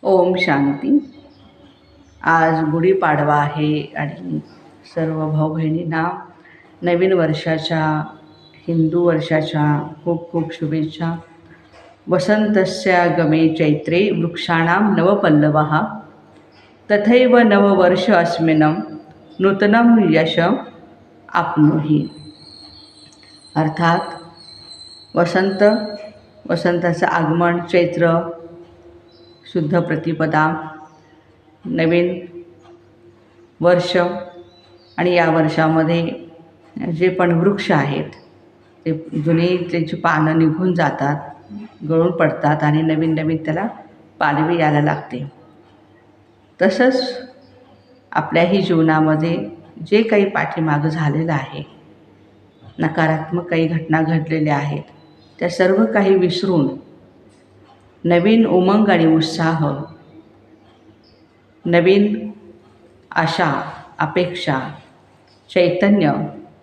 ओम शांती. आज गुढीपाडवा आहे आणि सर्व भाऊ बहिणींना नवीन वर्षाच्या, हिंदू वर्षाच्या खूप खूप शुभेच्छा. वसंतस्य गमे चैत्रे वृक्षाणां नवपल्लवः तथैव नववर्ष अस्मिनं नूतनं यश आप्नोहि. अर्थात वसंताचं आगमन, चैत्र शुद्ध प्रतिपदा, नवीन वर्ष आणि या वर्षामध्ये जे पण वृक्ष आहेत ते जुने त्याची पानं निघून जातात, गळून पडतात आणि नवीन नवीन त्याला पालवी यायला लागते. तसंच आपल्याही जीवनामध्ये जे काही पाठीमागं झालेलं आहे, नकारात्मक काही घटना घडलेल्या आहेत, त्या सर्व काही विसरून नवीन उमंग आणि उत्साह, नवीन आशा, अपेक्षा, चैतन्य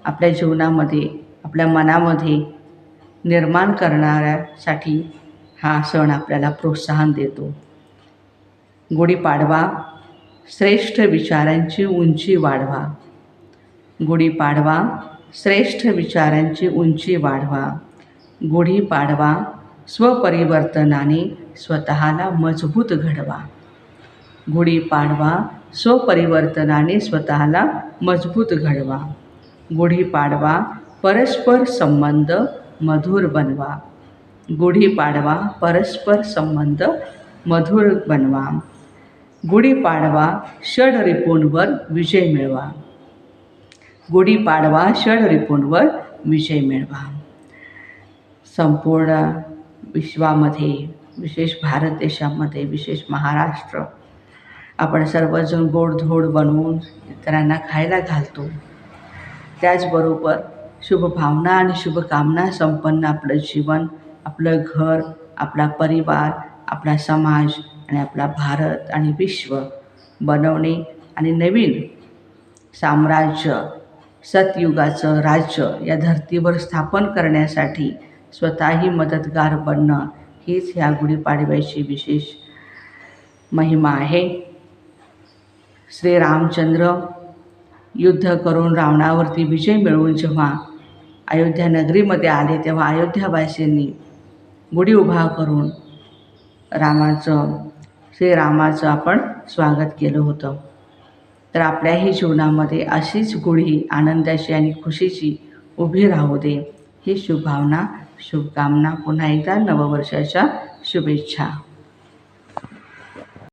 आपल्या जीवनामध्ये, आपल्या मनामध्ये निर्माण करण्यासाठी हा सण आपल्याला प्रोत्साहन देतो. गुढीपाडवा श्रेष्ठ विचारांची उंची वाढवा. गुढीपाडवा श्रेष्ठ विचारांची उंची वाढवा. गुढीपाडवा स्वपरिवर्तनाने स्वतःला मजबूत घडवा. गुढीपाडवा स्वपरिवर्तनाने स्वतःला मजबूत घडवा. गुढीपाडवा परस्पर संबंध मधुर बनवा. गुढीपाडवा परस्पर संबंध मधुर बनवा. गुढीपाडवा षड्रिपूंवर विजय मिळवा. गुढीपाडवा षड्रिपूंवर विजय मिळवा. संपूर्ण विश्वामध्ये, विशेष भारत देशामध्ये, विशेष महाराष्ट्र, आपण सर्वजण गोडधोड बनवून इतरांना खायला घालतो. त्याचबरोबर शुभभावना आणि शुभकामना संपन्न आपलं जीवन, आपलं घर, आपला परिवार, आपला समाज आणि आपला भारत आणि विश्व बनवणे आणि नवीन साम्राज्य, सतयुगाचं राज्य या धर्तीवर स्थापन करण्यासाठी स्वतःही मदतगार बनणं, हीच ह्या गुढीपाडव्याची विशेष महिमा आहे. श्रीरामचंद्र युद्ध करून रावणावरती विजय मिळवून जेव्हा अयोध्या नगरीमध्ये आले, तेव्हा अयोध्यावासींनी गुढी उभा करून श्रीरामाचं आपण स्वागत केलं होतं. तर आपल्याही जीवनामध्ये अशीच गुढी आनंदाची आणि खुशीची उभी राहू दे, ही शुभभावना, शुभकामना. पुन्हा एकदा नववर्षाच्या शुभेच्छा.